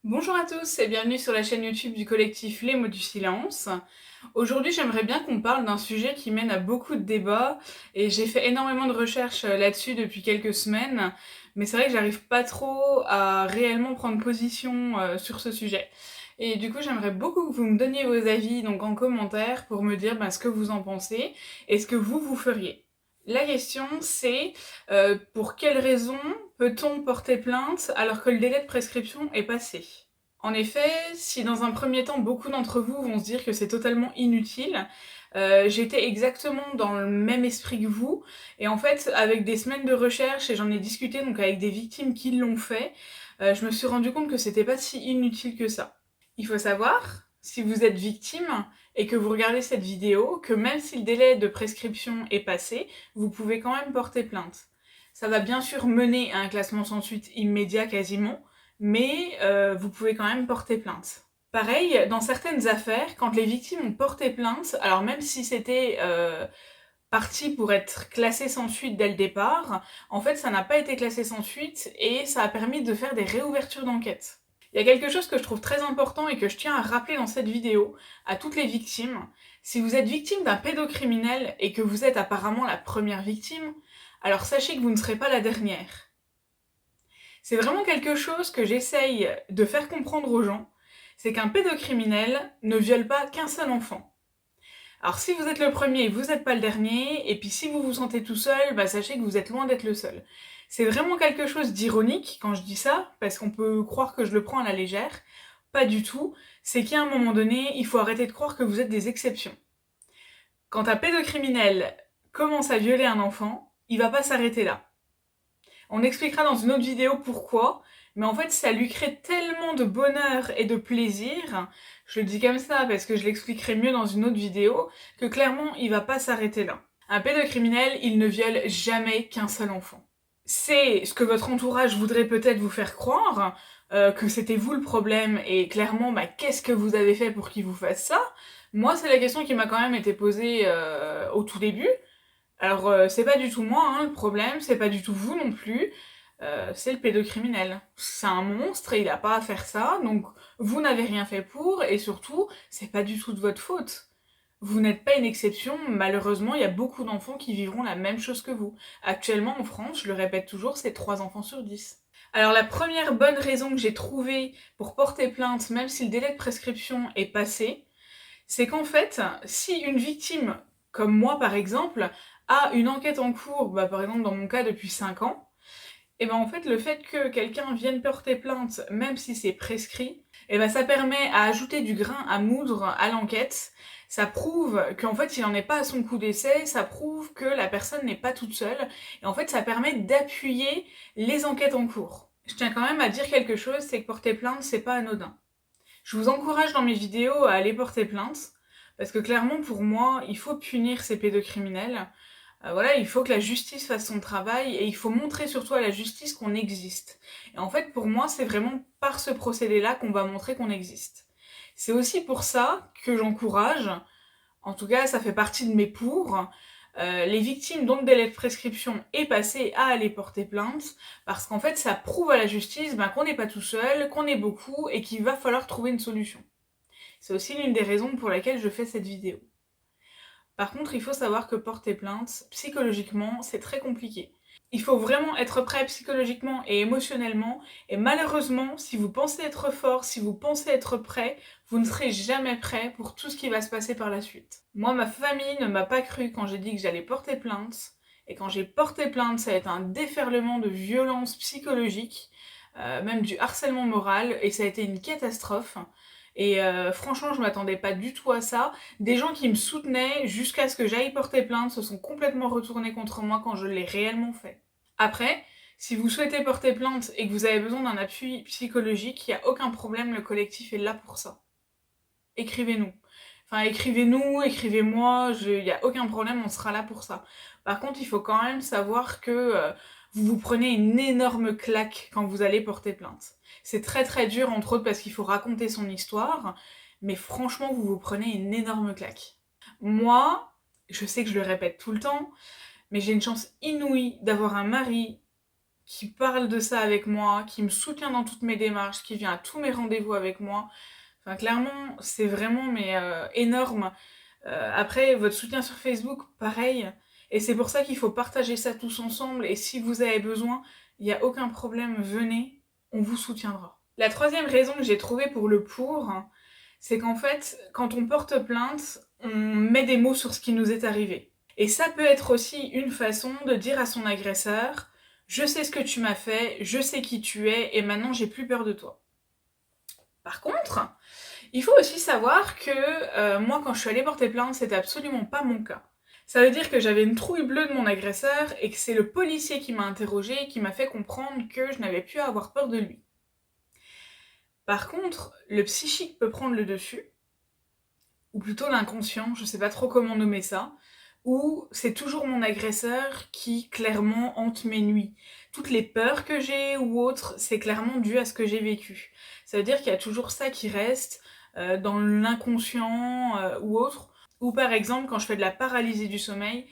Bonjour à tous et bienvenue sur la chaîne YouTube du collectif Les Mots du Silence. Aujourd'hui, j'aimerais bien qu'on parle d'un sujet qui mène à beaucoup de débats et j'ai fait énormément de recherches là-dessus depuis quelques semaines, mais c'est vrai que j'arrive pas trop à réellement prendre position sur ce sujet. Et du coup, j'aimerais beaucoup que vous me donniez vos avis donc en commentaire pour me dire ce que vous en pensez et ce que vous feriez. La question c'est pour quelles raisons peut-on porter plainte alors que le délai de prescription est passé? En effet, si dans un premier temps beaucoup d'entre vous vont se dire que c'est totalement inutile, j'étais exactement dans le même esprit que vous, et en fait avec des semaines de recherche, et j'en ai discuté donc avec des victimes qui l'ont fait, je me suis rendu compte que c'était pas si inutile que ça. Il faut savoir, si vous êtes victime et que vous regardez cette vidéo, que même si le délai de prescription est passé, vous pouvez quand même porter plainte. Ça va bien sûr mener à un classement sans suite immédiat quasiment, mais vous pouvez quand même porter plainte. Pareil, dans certaines affaires, quand les victimes ont porté plainte, alors même si c'était parti pour être classé sans suite dès le départ, en fait ça n'a pas été classé sans suite et ça a permis de faire des réouvertures d'enquête. Il y a quelque chose que je trouve très important et que je tiens à rappeler dans cette vidéo à toutes les victimes. Si vous êtes victime d'un pédocriminel et que vous êtes apparemment la première victime, alors sachez que vous ne serez pas la dernière. C'est vraiment quelque chose que j'essaye de faire comprendre aux gens, c'est qu'un pédocriminel ne viole pas qu'un seul enfant. Alors si vous êtes le premier, vous n'êtes pas le dernier, et puis si vous vous sentez tout seul, sachez que vous êtes loin d'être le seul. C'est vraiment quelque chose d'ironique quand je dis ça, parce qu'on peut croire que je le prends à la légère. Pas du tout, c'est qu'à un moment donné, il faut arrêter de croire que vous êtes des exceptions. Quand un pédocriminel commence à violer un enfant, il va pas s'arrêter là. On expliquera dans une autre vidéo pourquoi, mais en fait ça lui crée tellement de bonheur et de plaisir, je le dis comme ça parce que je l'expliquerai mieux dans une autre vidéo, que clairement il va pas s'arrêter là. Un pédocriminel, il ne viole jamais qu'un seul enfant. C'est ce que votre entourage voudrait peut-être vous faire croire, que c'était vous le problème, et clairement, qu'est-ce que vous avez fait pour qu'il vous fasse ça? Moi, c'est la question qui m'a quand même été posée au tout début. Alors, c'est pas du tout moi, hein, le problème, c'est pas du tout vous non plus, c'est le pédocriminel. C'est un monstre et il a pas à faire ça, donc vous n'avez rien fait pour, et surtout, c'est pas du tout de votre faute. Vous n'êtes pas une exception, malheureusement, il y a beaucoup d'enfants qui vivront la même chose que vous. Actuellement, en France, je le répète toujours, c'est 3 enfants sur 10. Alors la première bonne raison que j'ai trouvée pour porter plainte, même si le délai de prescription est passé, c'est qu'en fait, si une victime, comme moi par exemple, a une enquête en cours, par exemple dans mon cas depuis 5 ans, et en fait le fait que quelqu'un vienne porter plainte, même si c'est prescrit, ça permet à ajouter du grain à moudre à l'enquête. Ça prouve qu'en fait il n'en est pas à son coup d'essai, ça prouve que la personne n'est pas toute seule, et en fait ça permet d'appuyer les enquêtes en cours. Je tiens quand même à dire quelque chose, c'est que porter plainte c'est pas anodin. Je vous encourage dans mes vidéos à aller porter plainte, parce que clairement pour moi, il faut punir ces pédocriminels. Voilà, il faut que la justice fasse son travail et il faut montrer surtout à la justice qu'on existe. Et en fait, pour moi, c'est vraiment par ce procédé-là qu'on va montrer qu'on existe. C'est aussi pour ça que j'encourage, en tout cas ça fait partie de mes pour, les victimes dont le délai de prescription est passé à aller porter plainte, parce qu'en fait ça prouve à la justice qu'on n'est pas tout seul, qu'on est beaucoup et qu'il va falloir trouver une solution. C'est aussi l'une des raisons pour laquelle je fais cette vidéo. Par contre, il faut savoir que porter plainte, psychologiquement, c'est très compliqué. Il faut vraiment être prêt psychologiquement et émotionnellement, et malheureusement, si vous pensez être fort, si vous pensez être prêt, vous ne serez jamais prêt pour tout ce qui va se passer par la suite. Moi, ma famille ne m'a pas cru quand j'ai dit que j'allais porter plainte, et quand j'ai porté plainte, ça a été un déferlement de violence psychologique, même du harcèlement moral, et ça a été une catastrophe. Et franchement, je m'attendais pas du tout à ça. Des gens qui me soutenaient jusqu'à ce que j'aille porter plainte se sont complètement retournés contre moi quand je l'ai réellement fait. Après, si vous souhaitez porter plainte et que vous avez besoin d'un appui psychologique, il n'y a aucun problème, le collectif est là pour ça. Écrivez-nous. Enfin, écrivez-nous, écrivez-moi, il n'y a aucun problème, on sera là pour ça. Par contre, il faut quand même savoir que vous vous prenez une énorme claque quand vous allez porter plainte. C'est très très dur, entre autres parce qu'il faut raconter son histoire, mais franchement, vous vous prenez une énorme claque. Moi, je sais que je le répète tout le temps, mais j'ai une chance inouïe d'avoir un mari qui parle de ça avec moi, qui me soutient dans toutes mes démarches, qui vient à tous mes rendez-vous avec moi. Enfin, clairement, c'est vraiment énorme. Après, votre soutien sur Facebook, pareil. Et c'est pour ça qu'il faut partager ça tous ensemble. Et si vous avez besoin, il n'y a aucun problème, venez, on vous soutiendra. La troisième raison que j'ai trouvée pour le pour, c'est qu'en fait, quand on porte plainte, on met des mots sur ce qui nous est arrivé. Et ça peut être aussi une façon de dire à son agresseur, je sais ce que tu m'as fait, je sais qui tu es, et maintenant j'ai plus peur de toi. Par contre, il faut aussi savoir que moi, quand je suis allée porter plainte, c'était absolument pas mon cas. Ça veut dire que j'avais une trouille bleue de mon agresseur et que c'est le policier qui m'a interrogée et qui m'a fait comprendre que je n'avais plus à avoir peur de lui. Par contre, le psychique peut prendre le dessus, ou plutôt l'inconscient, je sais pas trop comment nommer ça, où c'est toujours mon agresseur qui clairement hante mes nuits. Toutes les peurs que j'ai ou autres, c'est clairement dû à ce que j'ai vécu. Ça veut dire qu'il y a toujours ça qui reste dans l'inconscient ou autre. Ou par exemple, quand je fais de la paralysie du sommeil,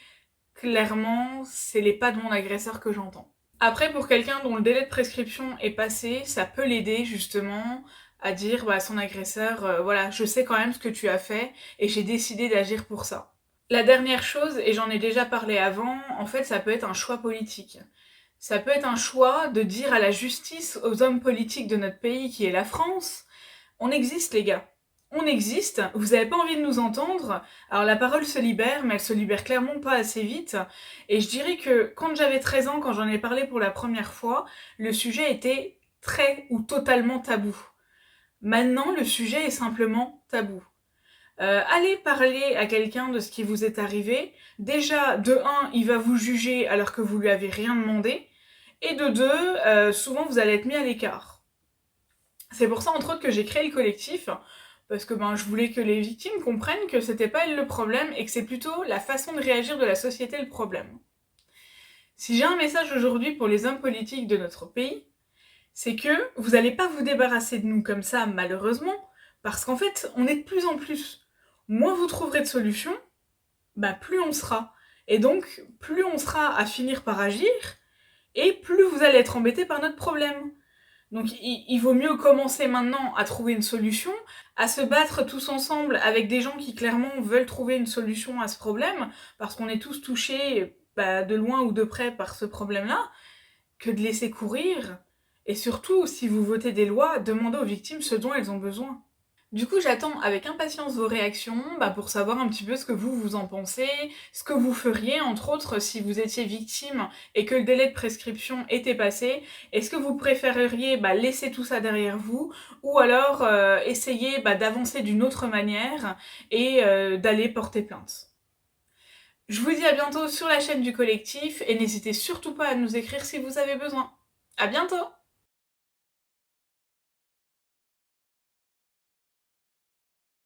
clairement, c'est les pas de mon agresseur que j'entends. Après, pour quelqu'un dont le délai de prescription est passé, ça peut l'aider justement à dire à son agresseur, voilà, je sais quand même ce que tu as fait et j'ai décidé d'agir pour ça. La dernière chose, et j'en ai déjà parlé avant, en fait, ça peut être un choix politique. Ça peut être un choix de dire à la justice, aux hommes politiques de notre pays qui est la France, on existe les gars. On existe, vous avez pas envie de nous entendre, alors la parole se libère, mais elle se libère clairement pas assez vite. Et je dirais que quand j'avais 13 ans, quand j'en ai parlé pour la première fois, le sujet était très ou totalement tabou. Maintenant, le sujet est simplement tabou. Allez parler à quelqu'un de ce qui vous est arrivé. Déjà, de un, il va vous juger alors que vous lui avez rien demandé. Et de deux, souvent vous allez être mis à l'écart. C'est pour ça, entre autres, que j'ai créé le collectif, parce que je voulais que les victimes comprennent que c'était pas elles le problème et que c'est plutôt la façon de réagir de la société le problème. Si j'ai un message aujourd'hui pour les hommes politiques de notre pays, c'est que vous n'allez pas vous débarrasser de nous comme ça, malheureusement, parce qu'en fait, on est de plus en plus. Moins vous trouverez de solutions, plus on sera. Et donc, plus on sera à finir par agir, et plus vous allez être embêtés par notre problème. Donc il vaut mieux commencer maintenant à trouver une solution, à se battre tous ensemble avec des gens qui clairement veulent trouver une solution à ce problème, parce qu'on est tous touchés de loin ou de près par ce problème-là, que de laisser courir. Et surtout, si vous votez des lois, demandez aux victimes ce dont elles ont besoin. Du coup, j'attends avec impatience vos réactions pour savoir un petit peu ce que vous en pensez, ce que vous feriez, entre autres, si vous étiez victime et que le délai de prescription était passé. Est-ce que vous préféreriez laisser tout ça derrière vous ou alors essayer d'avancer d'une autre manière et d'aller porter plainte? Je vous dis à bientôt sur la chaîne du collectif et n'hésitez surtout pas à nous écrire si vous avez besoin. À bientôt!